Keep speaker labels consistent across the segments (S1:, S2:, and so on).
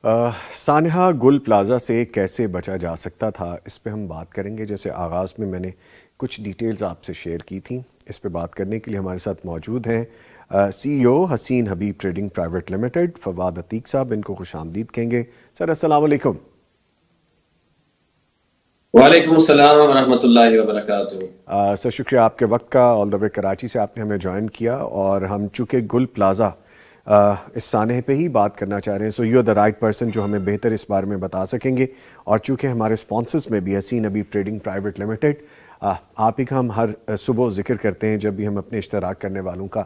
S1: سانحہ گل پلازا سے کیسے بچا جا سکتا تھا، اس پہ ہم بات کریں گے۔ جیسے آغاز میں نے کچھ ڈیٹیلز آپ سے شیئر کی تھیں، اس پہ بات کرنے کے لیے ہمارے ساتھ موجود ہیں C E O Hussain Habib trading private limited Fawad Atiq sahab, ان کو خوش آمدید کہیں گے۔ سر السلام علیکم۔
S2: وعلیکم السلام ورحمۃ اللہ وبرکاتہ۔
S1: سر شکریہ آپ کے وقت کا، آل دا وے کراچی سے آپ نے ہمیں جوائن کیا، اور ہم چونکہ گل پلازا اس سانحے پہ ہی بات کرنا چاہ رہے ہیں، so you are the right person جو ہمیں بہتر اس بارے میں بتا سکیں گے۔ اور چونکہ ہمارے اسپانسرز میں بھی حسین حبیب ٹریڈنگ پرائیویٹ لمیٹڈ، آپ ہی کا ہم ہر صبح ذکر کرتے ہیں جب بھی ہم اپنے اشتراک کرنے والوں کا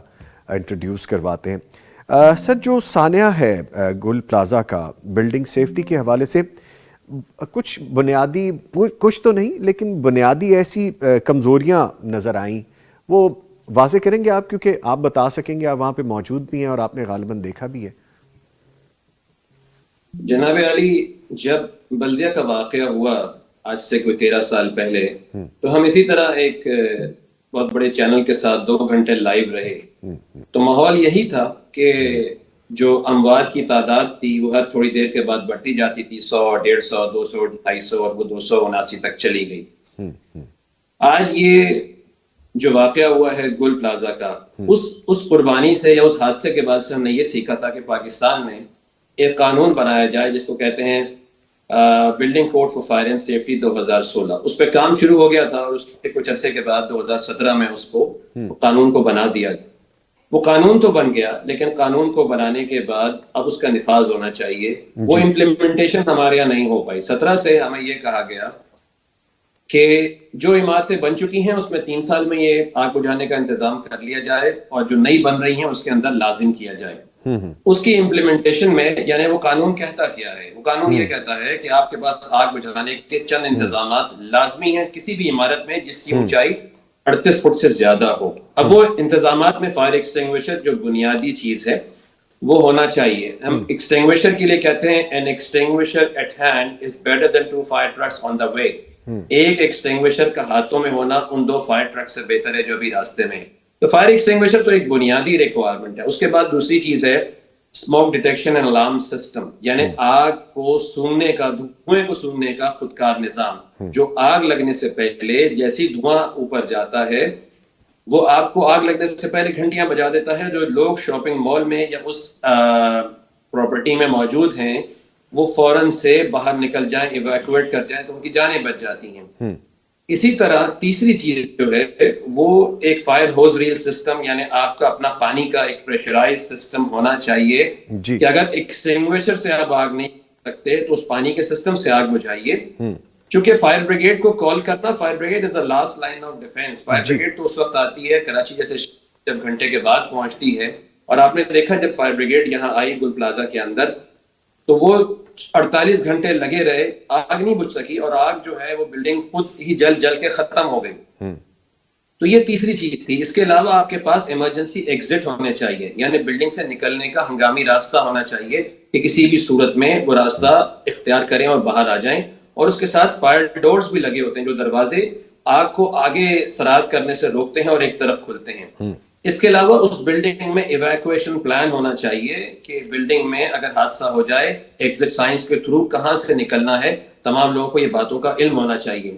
S1: انٹروڈیوس کرواتے ہیں۔ سر جو سانحہ ہے گل پلازا کا، بلڈنگ سیفٹی کے حوالے سے کچھ بنیادی، کچھ تو نہیں لیکن بنیادی ایسی کمزوریاں نظر آئیں، وہ واضح کریں گے آپ؟ کیونکہ آپ بتا سکیں گے، آپ وہاں پہ موجود بھی ہیں اور آپ نے غالباً دیکھا بھی ہے۔
S2: جناب علی، جب بلدیہ کا واقعہ ہوا آج سے کوئی 13 سال پہلے، تو ہم اسی طرح ایک بہت بڑے چینل کے ساتھ 2 گھنٹے لائیو رہے۔ تو ماحول یہی تھا کہ
S1: جی
S2: جو اموات کی تعداد تھی وہ ہر تھوڑی دیر کے بعد بڑھتی جاتی تھی، 100، 150، 200، 250، اور وہ 279 تک چلی گئی۔ آج یہ جو واقعہ ہوا ہے گل پلازا کا، اس قربانی سے یا اس حادثے کے بعد سے ہم نے یہ سیکھا تھا کہ پاکستان میں ایک قانون بنایا جائے جس کو کہتے ہیں building code for fire and safety 2016۔ اس پہ کام شروع ہو گیا تھا، اور اس کے کچھ عرصے کے بعد 2017 میں اس کو قانون کو بنا دیا گیا۔ وہ قانون تو بن گیا، لیکن قانون کو بنانے کے بعد اب اس کا نفاذ ہونا چاہیے۔ وہ
S1: جی
S2: امپلیمنٹیشن ہمارے یہاں نہیں ہو پائی۔ 17 سے ہمیں یہ کہا گیا کہ جو عمارتیں بن چکی ہیں اس میں 3 سال میں یہ آگ بجھانے کا انتظام کر لیا جائے، اور جو نئی بن رہی ہیں اس کے اندر لازم کیا جائے۔ اس کی امپلیمنٹیشن میں، یعنی وہ قانون کہتا کیا ہے؟ وہ قانون یہ کہتا ہے کہ آپ کے پاس آگ بجھانے کے چند انتظامات لازمی ہیں کسی بھی عمارت میں جس کی اونچائی 38 فٹ سے زیادہ ہو۔ اب وہ انتظامات میں فائر ایکسٹنگوشر جو بنیادی چیز ہے وہ ہونا چاہیے۔ ہم ایکسٹنگوشر کے لیے کہتے ہیں an extinguisher at hand is better than 2 fire trucks on the way۔ ایک ایکسٹنگوشر کا ہاتھوں میں ہونا ان 2 فائر ٹرک سے بہتر ہے جو بھی راستے میں۔ تو فائر ایکسٹنگوشر تو ایک بنیادی ریکوائرمنٹ ہے۔ اس کے بعد دوسری چیز ہے smoke detection and alarm system, یعنی آگ کو سونگنے کا، دھوئیں کو سونگنے کا خودکار نظام، جو آگ لگنے سے پہلے جیسی دھواں اوپر جاتا ہے وہ آپ کو آگ لگنے سے پہلے گھنٹیاں بجا دیتا ہے۔ جو لوگ شاپنگ مال میں یا اس پراپرٹی میں موجود ہیں وہ فوراً سے باہر نکل جائیں، ایویکویٹ کر جائیں تو ان کی جانیں بچ جاتی ہیں۔ اسی طرح تیسری چیز جو ہے وہ ایک فائر ہوز ریل سسٹم، یعنی آپ کا اپنا پانی کا ایک پریشرائز سسٹم ہونا چاہیے
S1: جی
S2: کہ اگر ایکسٹنگوشر سے آپ آگ نہیں سکتے تو اس پانی کے سسٹم سے آگ بجھائیے۔ چونکہ فائر بریگیڈ کو کال کرنا، fire brigade is a last line of defence. Fire
S1: جی
S2: بریگیڈ تو اس وقت آتی ہے کراچی جیسے جب گھنٹے کے بعد پہنچتی ہے، اور آپ نے دیکھا جب فائر بریگیڈ یہاں آئی گل پلازا کے اندر تو وہ 48 گھنٹے لگے رہے، آگ نہیں بجھ سکی، اور آگ جو ہے وہ بلڈنگ خود ہی جل جل کے ختم ہو گئی۔ تو یہ تیسری چیز تھی۔ اس کے علاوہ آپ کے پاس ایمرجنسی ایگزٹ ہونے چاہیے، یعنی بلڈنگ سے نکلنے کا ہنگامی راستہ ہونا چاہیے کہ کسی بھی صورت میں وہ راستہ اختیار کریں اور باہر آ جائیں۔ اور اس کے ساتھ فائر ڈورز بھی لگے ہوتے ہیں جو دروازے آگ کو آگے سراد کرنے سے روکتے ہیں اور ایک طرف کھلتے ہیں۔ اس کے علاوہ اس بلڈنگ میں ایویکویشن پلان ہونا چاہیے کہ بلڈنگ میں اگر حادثہ ہو جائے ایگزٹ سائنس کے تھرو کہاں سے نکلنا ہے، تمام لوگوں کو یہ باتوں کا علم ہونا چاہیے۔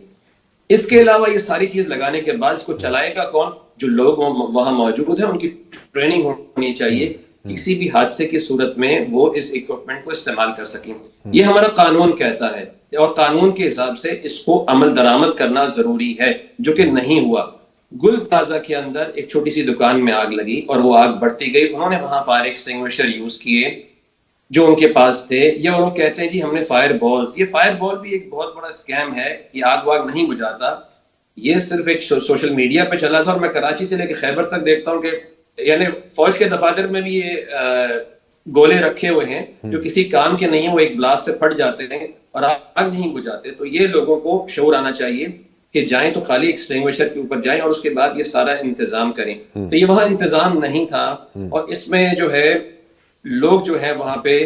S2: اس کے علاوہ یہ ساری چیز لگانے کے بعد اس کو چلائے گا کون؟ جو لوگ وہاں موجود ہیں ان کی ٹریننگ ہونی چاہیے کہ کسی بھی حادثے کی صورت میں وہ اس ایکوپمنٹ کو استعمال کر سکیں۔ یہ ہمارا قانون کہتا ہے، اور قانون کے حساب سے اس کو عمل درآمد کرنا ضروری ہے، جو کہ نہیں ہوا۔ گل پلازا کے اندر ایک چھوٹی سی دکان میں آگ لگی اور وہ آگ بڑھتی گئی۔ انہوں نے وہاں فائر ایکسٹنگوشر یوز کیے جو ان کے پاس تھے، یا وہ کہتے ہیں جی ہم نے فائر بالز۔ یہ فائر بال بھی ایک بہت بڑا اسکیم ہے، یہ آگ واگ نہیں بجھاتا، یہ صرف ایک سوشل میڈیا پہ چلا تھا۔ اور میں کراچی سے لے کے خیبر تک دیکھتا ہوں کہ یعنی فوج کے دفاتر میں بھی یہ گولے رکھے ہوئے ہیں جو کسی کام کے نہیں ہیں، وہ ایک بلاسٹ سے پھٹ جاتے ہیں اور آگ نہیں بجھاتے۔ تو یہ لوگوں کو شعور آنا چاہیے کہ جائیں تو خالی ایکسٹنگوشر کے اوپر جائیں اور اس کے بعد یہ سارا انتظام کریں۔ تو یہ وہاں انتظام نہیں تھا، اور اس میں جو ہے لوگ جو ہے وہاں پہ،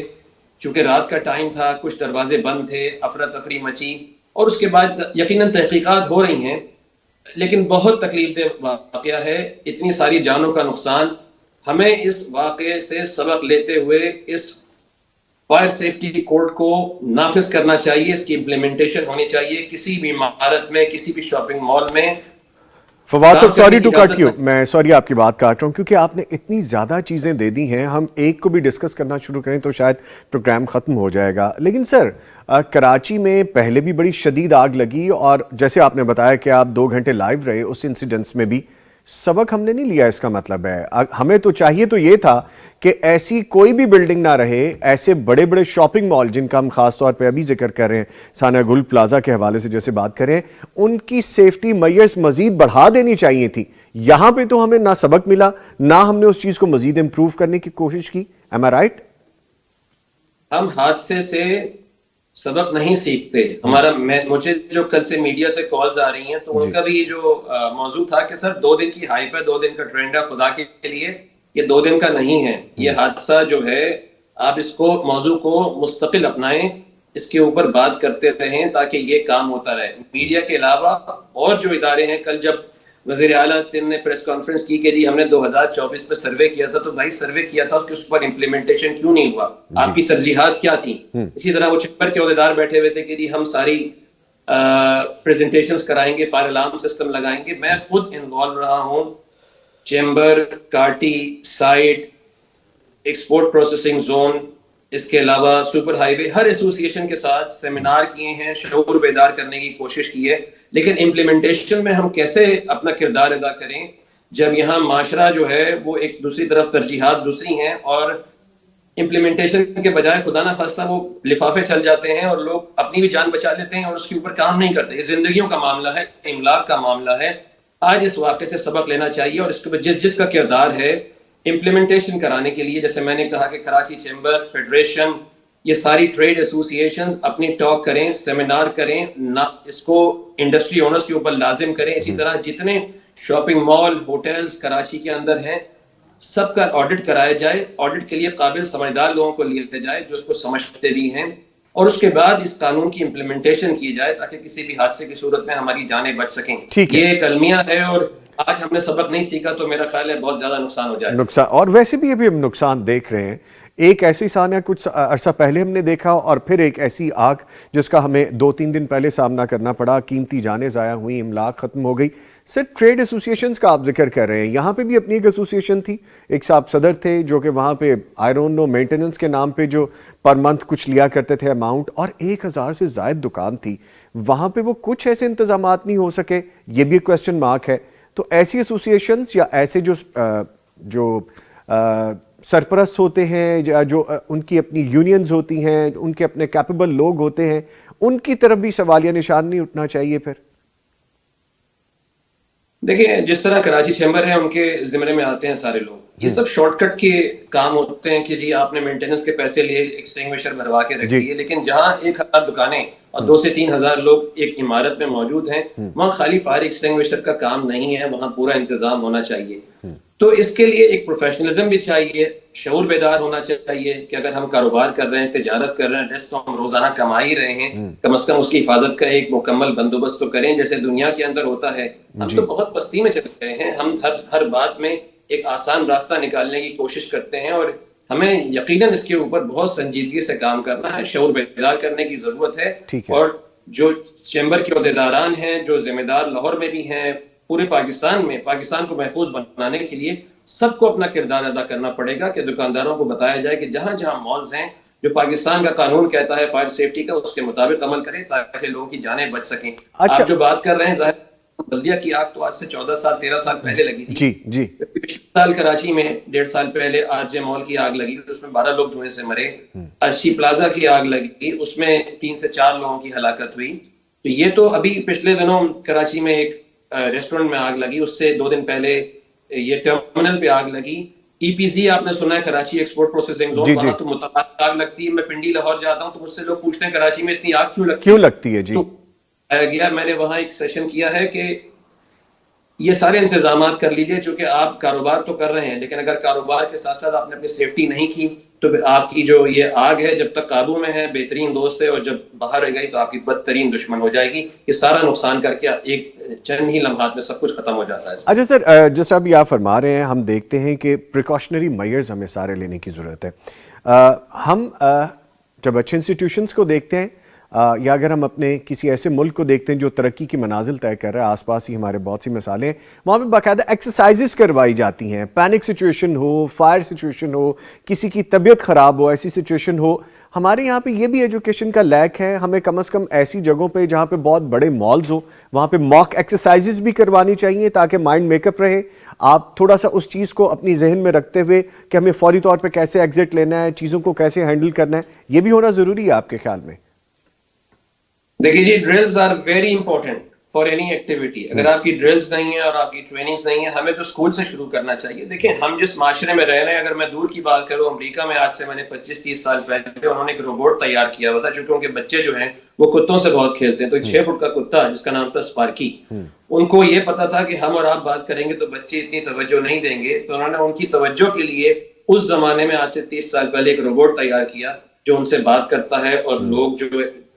S2: چونکہ رات کا ٹائم تھا، کچھ دروازے بند تھے، افراتفری مچی، اور اس کے بعد یقیناً تحقیقات ہو رہی ہیں، لیکن بہت تکلیف دہ واقعہ ہے، اتنی ساری جانوں کا نقصان۔ ہمیں اس واقعے سے سبق لیتے ہوئے اس فائر سیفٹی کوڈ کو نافذ کرنا چاہیے، اس کی امپلیمنٹیشن ہونی چاہیے. کسی بھی عمارت میں، کسی بھی شاپنگ مال میں
S1: فواد صاحب سوری ٹو کٹ یو، میں سوری آپ کی بات کاٹ رہا ہوں کیونکہ آپ نے اتنی زیادہ چیزیں دے دی ہیں، ہم ایک کو بھی ڈسکس کرنا شروع کریں تو شاید پروگرام ختم ہو جائے گا. لیکن سر کراچی میں پہلے بھی بڑی شدید آگ لگی اور جیسے آپ نے بتایا کہ آپ 2 گھنٹے لائیو رہے اس انسیڈنٹس میں بھی، سبق ہم نے نہیں لیا. اس کا مطلب ہے ہمیں تو چاہیے تو یہ تھا کہ ایسی کوئی بھی بلڈنگ نہ رہے، ایسے بڑے بڑے شاپنگ مال جن کا ہم خاص طور پہ ابھی ذکر کر رہے ہیں، ثانیہ گل پلازا کے حوالے سے جیسے بات کریں، ان کی سیفٹی میئرز مزید بڑھا دینی چاہیے تھی. یہاں پہ تو ہمیں نہ سبق ملا، نہ ہم نے اس چیز کو مزید امپروو کرنے کی کوشش کی. ایم آئی رائٹ؟
S2: ہم حادثے سے سبق نہیں سیکھتے. مجھے جو کل سے میڈیا سے کالز آ رہی ہیں تو ان کا بھی جو موضوع تھا کہ سر 2 دن کی ہائپ ہے، 2 دن کا ٹرینڈ ہے، خدا کے لیے یہ 2 دن کا نہیں ہے. یہ حادثہ جو ہے آپ اس کو موضوع کو مستقل اپنائیں، اس کے اوپر بات کرتے رہیں تاکہ یہ کام ہوتا رہے. میڈیا کے علاوہ اور جو ادارے ہیں، کل جب وزیر اعلیٰ سندھ نے پریس کانفرنس کی کہ جی ہم نے 2024 میں سروے کیا تھا، تو بھائی سروے کیا تھا کہ اس پر امپلیمنٹیشن کیوں نہیں ہوا؟ آپ کی ترجیحات کیا تھیں؟ اسی طرح وہ چیمبر کے عہدیدار بیٹھے ہوئے تھے کہ جی ہم ساری پریزنٹیشنز کرائیں گے، فائر الارم سسٹم لگائیں گے. میں خود انوالو رہا ہوں. چیمبر، کاٹی سائٹ، ایکسپورٹ پروسیسنگ زون، اس کے علاوہ سپر ہائی وے، ہر ایسوسیشن کے ساتھ سیمینار کیے ہیں، شعور بیدار کرنے کی کوشش کی ہے. لیکن امپلیمنٹیشن میں ہم کیسے اپنا کردار ادا کریں جب یہاں معاشرہ جو ہے وہ ایک دوسری طرف ترجیحات دوسری ہیں، اور امپلیمنٹیشن کے بجائے خدا نہ خواستہ وہ لفافے چل جاتے ہیں اور لوگ اپنی بھی جان بچا لیتے ہیں اور اس کے اوپر کام نہیں کرتے. یہ زندگیوں کا معاملہ ہے، املاک کا معاملہ ہے. آج اس واقعے سے سبق لینا چاہیے اور اس کے بعد جس کا کردار ہے امپلیمنٹیشن کرانے کے لیے، جیسے میں نے کہا کہ کراچی چیمبر، فیڈریشن، یہ ساری ٹریڈ ایسوسیشنز اپنی ٹاک کریں، سیمینار کریں، نہ اس کو انڈسٹری اونرز کے اوپر لازم کریں. اسی طرح جتنے شاپنگ مال، ہوٹلز کراچی کے اندر ہیں، سب کا آڈٹ کرایا جائے. آڈٹ کے لیے قابل سمجھدار لوگوں کو لیا جائے جو اس کو سمجھتے بھی ہیں، اور اس کے بعد اس قانون کی امپلیمنٹیشن کی جائے تاکہ کسی بھی حادثے کی صورت میں ہماری جانیں بچ سکیں. یہ ایک المیہ ہے اور آج ہم نے سبق نہیں سیکھا تو میرا خیال ہے بہت زیادہ نقصان ہو جائے.
S1: نقصان، اور ویسے بھی ابھی ہم نقصان دیکھ رہے ہیں. ایک ایسی ثانیہ کچھ عرصہ پہلے ہم نے دیکھا اور پھر ایک ایسی آگ جس کا ہمیں 2-3 دن پہلے سامنا کرنا پڑا. قیمتی جانیں ضائع ہوئی، املاک ختم ہو گئی. صرف ٹریڈ ایسوسیشنز کا آپ ذکر کر رہے ہیں، یہاں پہ بھی اپنی ایک ایسوسیشن تھی، ایک صاحب صدر تھے جو کہ وہاں پہ آئی ڈونٹ نو مینٹیننس کے نام پہ جو پر منتھ کچھ لیا کرتے تھے اماؤنٹ، اور 1000 سے زائد دکان تھی وہاں پہ، وہ کچھ ایسے انتظامات نہیں ہو سکے. یہ بھی ایک کویسچن مارک ہے. تو ایسی ایسوسیشنز یا ایسے جو سرپرست ہوتے ہیں، جو ان کی اپنی یونینز ہوتی ہیں، ان کے اپنے کیپیبل لوگ ہوتے ہیں، ان کی طرف بھی سوالیہ نشان نہیں اٹھنا چاہیے پھر؟
S2: دیکھیں جس طرح کراچی چیمبر ہے ان کے زمرے میں آتے ہیں سارے لوگ. یہ سب شارٹ کٹ کے کام ہوتے ہیں کہ جی آپ نے مینٹیننس کے پیسے لیے ایکسٹنگوشر بھروا کے رکھ دیے. لیکن جہاں 1000 دکانیں اور 2 سے 3 ہزار لوگ ایک عمارت میں موجود ہیں، وہاں خالی فائر ایکسٹنگوشر کا کام نہیں ہے، وہاں پورا انتظام ہونا چاہیے. تو اس کے لیے ایک پروفیشنلزم بھی چاہیے، شعور بیدار ہونا چاہیے کہ اگر ہم کاروبار کر رہے ہیں، تجارت کر رہے ہیں، رزق تو ہم روزانہ کما ہی رہے ہیں، کم از کم اس کی حفاظت کا ایک مکمل بندوبست تو کریں جیسے دنیا کے اندر ہوتا ہے. ہم تو بہت پستی میں چلے گئے ہیں. ہم ہر بات میں ایک آسان راستہ نکالنے کی کوشش کرتے ہیں اور ہمیں یقیناً اس کے اوپر بہت سنجیدگی سے کام کرنا ہے، شعور بیدار کرنے کی ضرورت ہے. اور جو چیمبر کے عہدیداران ہیں، جو ذمہ دار لاہور میں بھی ہیں، پورے پاکستان میں، پاکستان کو محفوظ بنانے کے لیے سب کو اپنا کردار ادا کرنا پڑے گا کہ دکانداروں کو بتایا جائے کہ جہاں جہاں مالز ہیں، جو پاکستان کا قانون کہتا ہے فائر سیفٹی کا، اس کے مطابق عمل کریں تاکہ لوگوں کی جانیں بچ سکیں. آپ جو بات کر رہے ہیں، ظاہر بلدیہ کی آگ تو آج سے 14 سال 13 سال پہلے لگی تھی.
S1: جی
S2: پچھلے سال کراچی میں 1.5 سال پہلے آر جے مال کی آگ لگی، اس میں 12 لوگ دھوئیں سے مرے. ارشی پلازا کی آگ لگی، اس میں 3 سے 4 لوگوں کی ہلاکت ہوئی. تو یہ تو ابھی پچھلے دنوں کراچی میں ایک ریسٹورنٹ میں آگ لگی، اس سے 2 دن پہلے یہ ٹرمینل پہ آگ لگی. ای پی سی آپ نے سنا ہے، کراچی ایکسپورٹ پروسیسنگ زون، وہاں تو متعدد آگ لگتی ہے. میں پنڈی لاہور جاتا ہوں تو مجھ سے لوگ پوچھتے ہیں کراچی میں اتنی آگ کیوں لگتی ہے. جی گیا میں نے وہاں ایک سیشن کیا ہے کہ یہ سارے انتظامات کر لیجئے، چونکہ آپ کاروبار تو کر رہے ہیں، لیکن اگر کاروبار کے ساتھ ساتھ آپ نے اپنی سیفٹی نہیں کی تو پھر آپ کی جو یہ آگ ہے جب تک قابو میں ہے بہترین دوست ہے، اور جب باہر رہ گئی تو آپ کی بدترین دشمن ہو جائے گی. یہ سارا نقصان کر کے ایک چند ہی لمحات میں سب کچھ ختم ہو جاتا ہے.
S1: اچھا سر، جیسا ابھی آپ فرما رہے ہیں، ہم دیکھتے ہیں کہ پریکاشنری میئرز ہمیں سارے لینے کی ضرورت ہے. ہم جب اچھے انسٹیٹیوشنز کو دیکھتے ہیں یا اگر ہم اپنے کسی ایسے ملک کو دیکھتے ہیں جو ترقی کی منازل طے کر رہا ہے، آس پاس ہی ہمارے بہت سی مثالیں ہیں، وہاں پہ باقاعدہ ایکسرسائزز کروائی جاتی ہیں، پینک سچویشن ہو، فائر سچویشن ہو، کسی کی طبیعت خراب ہو، ایسی سچویشن ہو. ہمارے یہاں پہ یہ بھی ایجوکیشن کا لیک ہے. ہمیں کم از کم ایسی جگہوں پہ جہاں پہ بہت بڑے مالز ہو وہاں پہ موک ایکسرسائزز بھی کروانی چاہیے تاکہ مائنڈ میک اپ رہے. آپ تھوڑا سا اس چیز کو اپنی ذہن میں رکھتے ہوئے کہ ہمیں فوری طور پہ کیسے ایگزٹ لینا ہے، چیزوں کو کیسے ہینڈل کرنا ہے، یہ بھی ہونا ضروری ہے آپ کے خیال میں؟
S2: دیکھیے جی، drills are very important for any activity. اگر آپ کی ڈرلز نہیں ہیں اور آپ کی ٹریننگز نہیں ہیں، ہمیں تو اسکول سے شروع کرنا چاہیے. دیکھیں ہم جس معاشرے میں رہ رہے ہیں، اگر میں دور کی بات کروں، امریکہ میں آج سے میں نے 25-30 سال پہلے انہوں نے ایک روبوٹ تیار کیا ہوا تھا، چونکہ ان کے بچے جو ہیں وہ کتوں سے بہت کھیلتے ہیں. تو ایک 6 فٹ کا کتا جس کا نام تھا اسپارکی، ان کو یہ پتا تھا کہ ہم اور آپ بات کریں گے تو بچے اتنی توجہ نہیں دیں گے، تو انہوں نے ان کی توجہ کے لیے اس زمانے میں آج سے 30 سال پہلے ایک روبوٹ تیار کیا جو ان سے بات کرتا ہے، اور لوگ جو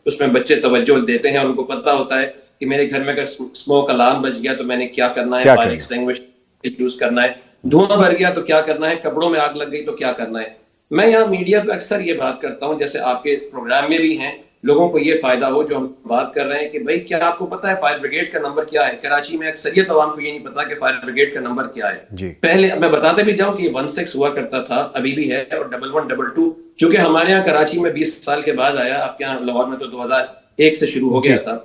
S2: اس میں بچے توجہ دیتے ہیں اور ان کو پتہ ہوتا ہے کہ میرے گھر میں اگر اسموک الارم بج گیا تو میں نے کیا کرنا ہے، فائر ایکسٹنگوشر یوز کرنا ہے، دھواں بھر گیا تو کیا کرنا ہے، کپڑوں میں آگ لگ گئی تو کیا کرنا ہے. میں یہاں میڈیا پہ اکثر یہ بات کرتا ہوں، جیسے آپ کے پروگرام میں بھی ہیں، لوگوں کو یہ فائدہ ہو جو ہم بات کر رہے ہیں کہ بھائی کیا آپ کو پتا ہے فائر بریگیڈ کا نمبر کیا ہے. کراچی میں اکثریت عوام کو یہ نہیں پتا کہ فائر بریگیڈ کا نمبر کیا ہے. پہلے میں بتاتے بھی جاؤں کہ 16 ہوا کرتا تھا، ابھی بھی ہے، اور 1122 چونکہ ہمارے یہاں کراچی میں 20 سال کے بعد آیا، آپ کے یہاں لاہور میں تو 2001 سے شروع ہو گیا تھا.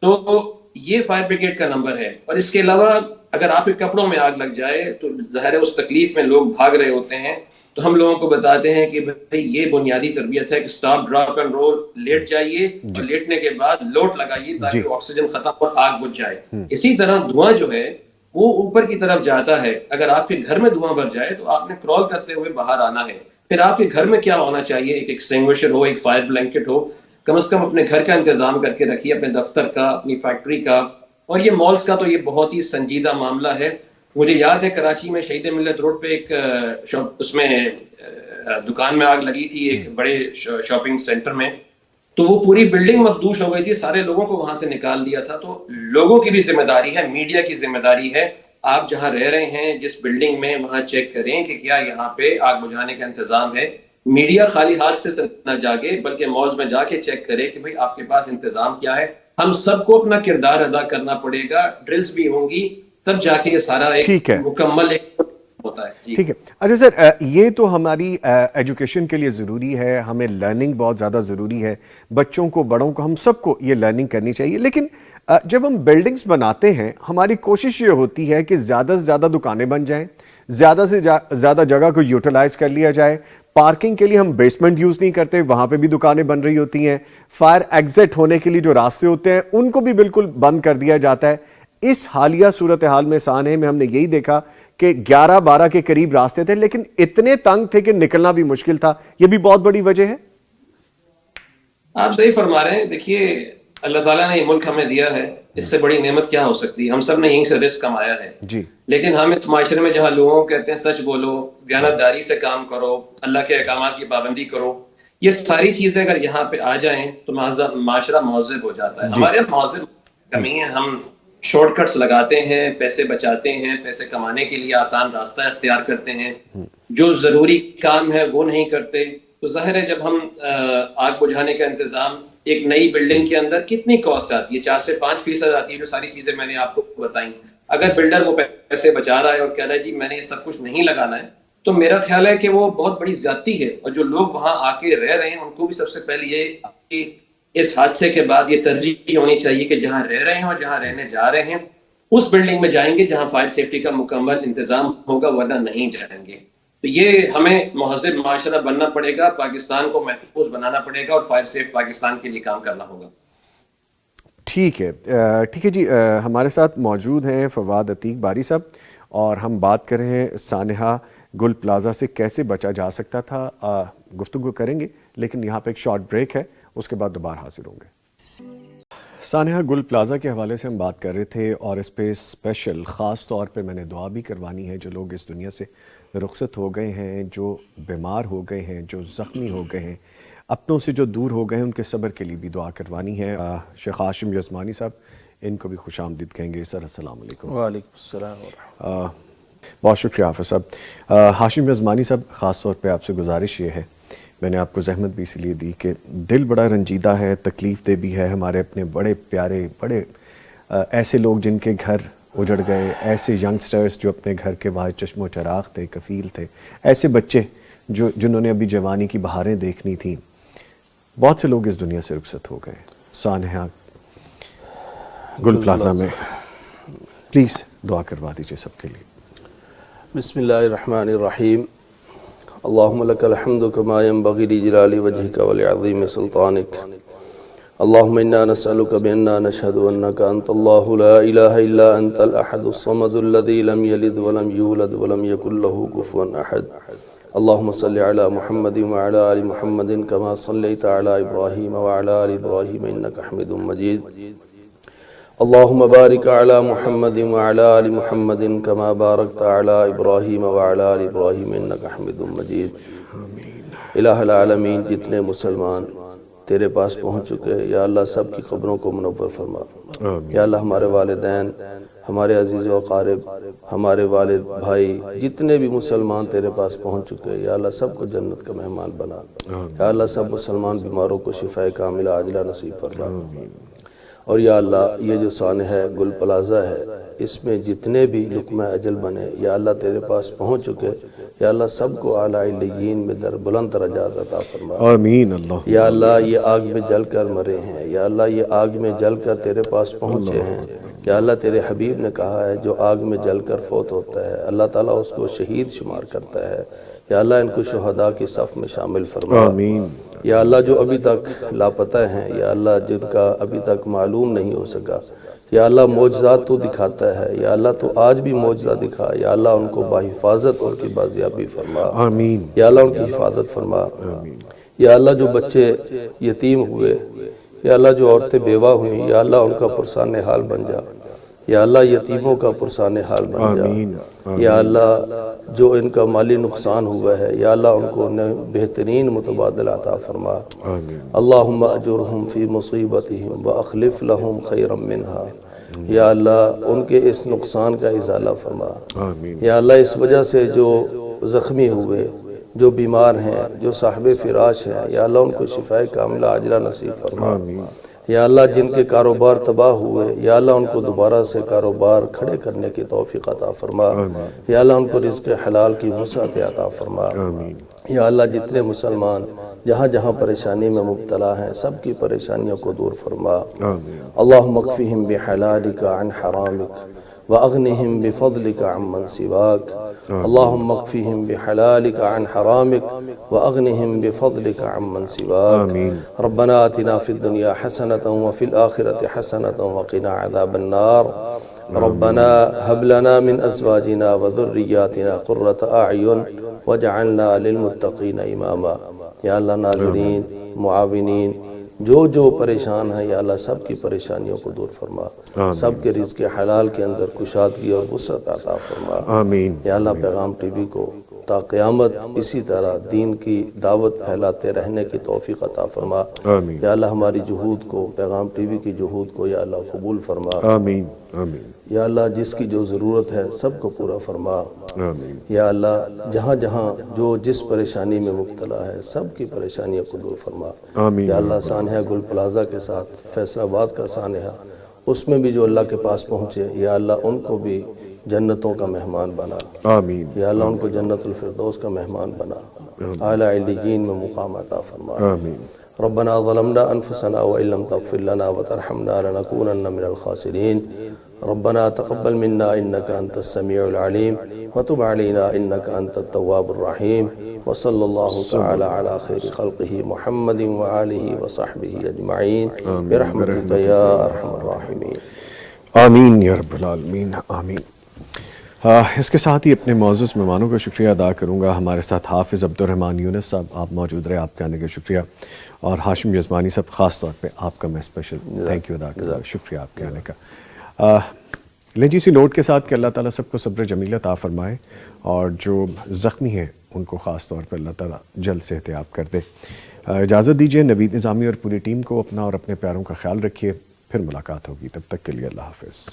S2: تو یہ فائر بریگیڈ کا نمبر ہے. اور اس کے علاوہ اگر آپ کے کپڑوں میں آگ لگ جائے تو ظاہر ہے اس تکلیف میں لوگ بھاگ رہے ہوتے ہیں، تو ہم لوگوں کو بتاتے ہیں کہ بھائی یہ بنیادی تربیت ہے کہ سٹاپ، ڈراپ اینڈ رول، لیٹ جائیے اور لیٹنے کے بعد لوٹ لگائیے تاکہ آکسیجن ختم اور آگ بجھ جائے. اسی طرح دھواں جو ہے وہ اوپر کی طرف جاتا ہے. اگر آپ کے گھر میں دھواں بھر جائے تو آپ نے کرال کرتے ہوئے باہر آنا ہے. پھر آپ کے گھر میں کیا ہونا چاہیے؟ ایک ایکسٹنگوشر ہو، ایک فائر بلینکٹ ہو، کم از کم اپنے گھر کا انتظام کر کے رکھیے، اپنے دفتر کا، اپنی فیکٹری کا. اور یہ مالز کا تو یہ بہت ہی سنجیدہ معاملہ ہے. مجھے یاد ہے کراچی میں شہید ملت روڈ پہ ایک اس میں دکان میں آگ لگی تھی، ایک بڑے شاپنگ سینٹر میں، تو وہ پوری بلڈنگ مخدوش ہو گئی تھی، سارے لوگوں کو وہاں سے نکال دیا تھا. تو لوگوں کی بھی ذمہ داری ہے، میڈیا کی ذمہ داری ہے، آپ جہاں رہ رہے ہیں جس بلڈنگ میں، وہاں چیک کریں کہ کیا یہاں پہ آگ بجھانے کا انتظام ہے. میڈیا خالی ہاتھ سے نہ جاگے بلکہ مالز میں جا کے چیک کرے کہ بھئی آپ کے پاس انتظام کیا ہے. ہم سب کو اپنا کردار ادا کرنا پڑے گا، ڈرلز بھی ہوں گی، تب جا کے یہ سارا ایک مکمل ایک ہوتا ہے.
S1: ٹھیک ہے. اچھا سر، یہ تو ہماری ایجوکیشن کے لیے ضروری ہے، ہمیں لرننگ بہت زیادہ ضروری ہے، بچوں کو، بڑوں کو، ہم سب کو یہ لرننگ کرنی چاہیے. لیکن جب ہم بلڈنگز بناتے ہیں ہماری کوشش یہ ہوتی ہے کہ زیادہ سے زیادہ دکانیں بن جائیں، زیادہ سے زیادہ جگہ کو یوٹیلائز کر لیا جائے. پارکنگ کے لیے ہم بیسمنٹ یوز نہیں کرتے، وہاں پہ بھی دکانیں بن رہی ہوتی ہیں. فائر ایگزٹ ہونے کے لیے جو راستے ہوتے ہیں ان کو بھی بالکل بند کر دیا جاتا ہے. اس حالیہ صورتحال میں سانحے میں ہم نے یہی دیکھا کہ 11-12 کے قریب راستے تھے لیکن اتنے تنگ تھے کہ نکلنا بھی مشکل تھا. یہ بھی بہت بڑی وجہ ہے.
S2: آپ صحیح فرما رہے ہیں. دیکھیے اللہ تعالیٰ نے یہ ملک ہمیں دیا ہے، اس سے بڑی نعمت کیا ہو سکتی ہے؟ ہم سب نے یہیں سے رزق کمایا ہے. لیکن ہم اس معاشرے میں جہاں لوگوں کو کہتے ہیں سچ بولو، دیانتداری سے کام کرو، اللہ کے احکامات کی پابندی کرو، یہ ساری چیزیں اگر یہاں پہ آ جائیں تو معاشرہ مہذب ہو جاتا ہے. ہمارے مہذب کمی ہے، ہم شارٹ کٹس لگاتے ہیں، پیسے بچاتے ہیں، پیسے کمانے کے لیے آسان راستہ اختیار کرتے ہیں، جو ضروری کام ہے وہ نہیں کرتے. تو ظاہر ہے جب ہم آگ بجھانے کا انتظام ایک نئی بلڈنگ کے اندر کتنی کاسٹ آتی ہے؟ 4 سے 5% آتی ہے. جو ساری چیزیں میں نے آپ کو بتائیں، اگر بلڈر وہ پیسے بچا رہا ہے اور کہہ رہا ہے جی میں نے یہ سب کچھ نہیں لگانا ہے، تو میرا خیال ہے کہ وہ بہت بڑی زیادتی ہے. اور جو لوگ وہاں آ کے رہ رہے ہیں ان کو بھی سب سے پہلے یہ اس حادثے کے بعد یہ ترجیح ہونی چاہیے کہ جہاں رہ رہے ہیں اور جہاں رہنے جا رہے ہیں اس بلڈنگ میں جائیں گے جہاں فائر سیفٹی کا مکمل انتظام ہوگا، ورنہ نہیں جائیں گے. تو یہ ہمیں مہذب معاشرہ بننا پڑے گا، پاکستان کو محفوظ بنانا پڑے گا اور فائر سیف پاکستان کے لیے کام کرنا ہوگا.
S1: ٹھیک ہے. ٹھیک ہے جی، ہمارے ساتھ موجود ہیں فواد عتیق باری صاحب اور ہم بات کر رہے ہیں سانحہ گل پلازا سے کیسے بچا جا سکتا تھا. گفتگو کریں گے لیکن یہاں پہ ایک شارٹ بریک ہے، اس کے بعد دوبارہ حاضر ہوں گے. سانحہ گل پلازا کے حوالے سے ہم بات کر رہے تھے اور اس پہ اسپیشل خاص طور پہ میں نے دعا بھی کروانی ہے جو لوگ اس دنیا سے رخصت ہو گئے ہیں، جو بیمار ہو گئے ہیں، جو زخمی ہو گئے ہیں، اپنوں سے جو دور ہو گئے ہیں، ان کے صبر کے لیے بھی دعا کروانی ہے. شیخ ہاشم یزمانی صاحب، ان کو بھی خوش آمدید کہیں گے. سر السلام علیکم.
S3: وعلیکم السلام.
S1: بہت شکریہ حافظ صاحب. ہاشم یزمانی صاحب، خاص طور پہ آپ سے گزارش یہ ہے، میں نے آپ کو زحمت بھی اس لیے دی کہ دل بڑا رنجیدہ ہے، تکلیف دہ بھی ہے. ہمارے اپنے بڑے پیارے بڑے ایسے لوگ جن کے گھر اجڑ گئے، ایسے ینگسٹرز جو اپنے گھر کے باہر چشم و چراغ تھے، کفیل تھے، ایسے بچے جنہوں نے ابھی جوانی کی بہاریں دیکھنی تھیں. بہت سے لوگ اس دنیا سے رخصت ہو گئے. سانحہ گل پلازا میں پلیز دعا کروا دیجیے سب کے لیے.
S3: بسم اللہ الرحمن الرحیم. اللہم لک الحمد کما ینبغی لجلال وجہک ولعظیم سلطانک. اللہم انا نسألک بأننا نشہد انک انت اللہ لا الہ الا انت الاحد الصمد الذی لم یلد ولم یولد ولم یکن له کفوا احد. اللہم صلی علی محمد وعلی آل محمد کما صلیت علی ابراہیم وعلی آل ابراہیم انک حمید مجید. اللہم بارک علی محمد وعلی آل محمد کما بارکت علی ابراہیم وعلی آل ابراہیم انک حمید مجید. الہ العالمین، جتنے مسلمان تیرے پاس پہنچ چکے، یا اللہ سب کی قبروں کو منور فرما. یا اللہ ہمارے والدین، ہمارے عزیز و اقارب، ہمارے والد بھائی، جتنے بھی مسلمان تیرے پاس پہنچ چکے، یا اللہ سب کو جنت کا مہمان بنا. یا اللہ سب مسلمان بیماروں کو شفاء کاملہ عاجلہ نصیب فرما. اور یا اللہ یہ جو سانحہ گل پلازا ہے، اس میں جتنے بھی لقمہ اجل بنے، یا اللہ تیرے پاس پہنچ چکے، یا اللہ سب کو اعلیٰ علیین میں در بلند درجات عطا فرما.
S1: آمین. اللہ
S3: یا اللہ یہ آگ میں جل کر مرے ہیں، یا اللہ یہ آگ میں جل کر تیرے پاس پہنچے ہیں. یا اللہ تیرے حبیب نے کہا ہے جو آگ میں جل کر فوت ہوتا ہے اللہ تعالیٰ اس کو شہید شمار کرتا ہے. یا اللہ ان کو شہداء کی صف میں شامل فرما.
S1: آمین.
S3: یا اللہ جو ابھی تک لاپتہ ہیں، یا اللہ جن کا ابھی تک معلوم نہیں ہو سکا، یا اللہ معجزات تو دکھاتا ہے، یا اللہ تو آج بھی معجزہ دکھا. یا اللہ ان کو بحفاظت ان کی بازیابی فرما.
S1: آمین.
S3: یا اللہ ان کی حفاظت فرما. یا اللہ جو بچے یتیم ہوئے، یا اللہ جو عورتیں بیوہ ہوئیں، یا اللہ ان کا پرسان حال بن جا. یا اللہ یتیموں کا پرسان حال بن جا. یا اللہ جو ان کا مالی نقصان ہوا ہے، یا اللہ ان کو انہیں بہترین متبادل عطا فرما. اللہم اجرہم فی مصیبتہم واخلف لہم خیرا منہا. یا اللہ ان کے اس نقصان کا ازالہ فرما. یا اللہ اس وجہ سے جو زخمی ہوئے، جو بیمار ہیں، جو صاحب فراش ہیں، یا اللہ ان کو شفاء کاملہ عاجلہ نصیب فرما. یا اللہ جن کے کاروبار تباہ ہوئے، یا اللہ ان کو دوبارہ سے کاروبار کھڑے کرنے کی توفیق عطا فرما. یا اللہ ان کو رزق حلال کی وسعت عطا فرما. یا اللہ جتنے مسلمان جہاں جہاں پریشانی میں مبتلا ہیں، سب کی پریشانیوں کو دور فرما. اللہم اکفہم بحلالک عن حرامک وَأَغْنِهِمْ بِفَضْلِكَ عَمَّنْ سِوَاكَ. اللہم اکفہم بحلالک عن حرامک وَأَغْنِهِمْ بِفَضْلِكَ عَمَّنْ سِوَاكَ. ربنا آتنا فی الدنیا حسنة وفی الآخرة حسنة وقنا عذاب النار. ربنا هب لنا من ازواجنا وذریاتنا قرۃ اعین واجعلنا للمتقین اماما. یا اللہ ناظرین، معاونین، جو پریشان ہیں، یا اللہ سب کی پریشانیوں کو دور فرما. سب کے رزق حلال کے اندر کشادگی اور وسعت عطا فرما.
S1: آمین.
S3: یا اللہ پیغام ٹی وی کو تا قیامت اسی طرح دین کی دعوت پھیلاتے رہنے کی توفیق عطا فرما.
S1: آمین.
S3: یا اللہ ہماری جہود کو، پیغام ٹی وی کی جہود کو یا اللہ قبول فرما.
S1: آمین. آمین.
S3: یا اللہ جس کی جو ضرورت ہے سب کو پورا فرما.
S1: آمین.
S3: یا اللہ جہاں جہاں جو جس پریشانی میں مبتلا ہے سب کی پریشانیوں کو دور فرما.
S1: آمین.
S3: یا اللہ سانحہ گل پلازا کے ساتھ فیصل آباد کا سانحہ، اس میں بھی جو اللہ کے پاس پہنچے، یا اللہ ان کو بھی جنتوں کا مہمان بنا.
S1: آمین.
S3: یا اللہ ان کو جنت الفردوس کا مہمان بنا. اعلیٰ علیین میں مقام عطا فرما.
S1: آمین.
S3: ربنا ظلمنا انفسنا وان لم تغفر لنا وترحمنا لنكونن من الخاسرین. ربنا تقبل منا انك انت السميع العليم وتب علينا انك انت التواب الرحيم. وصلى الله تعالى على خير خلقه محمد وآله وصحبه اجمعین برحمتك یا ارحم الراحمین.
S1: آمین یا رب العالمین. آمین. اس کے ساتھ ہی اپنے معزز مہمانوں کا شکریہ ادا کروں گا. ہمارے ساتھ حافظ عبد الرحمن یونس صاحب، آپ موجود رہے، آپ کے آنے کا شکریہ. اور ہاشم یزمانی صاحب، خاص طور پہ آپ کا میں اسپیشل تھینک یو ادا کروں گا. شکریہ آپ کے آنے کا. لیں جی اسی نوٹ کے ساتھ کہ اللہ تعالیٰ سب کو صبر جمیل عطا فرمائے، اور جو زخمی ہیں ان کو خاص طور پر اللہ تعالیٰ جلد صحت یاب کر دے. اجازت دیجیے. نوید نظامی اور پوری ٹیم کو اپنا اور اپنے پیاروں کا خیال رکھیے. پھر ملاقات ہوگی، تب تک کے لیے اللہ حافظ.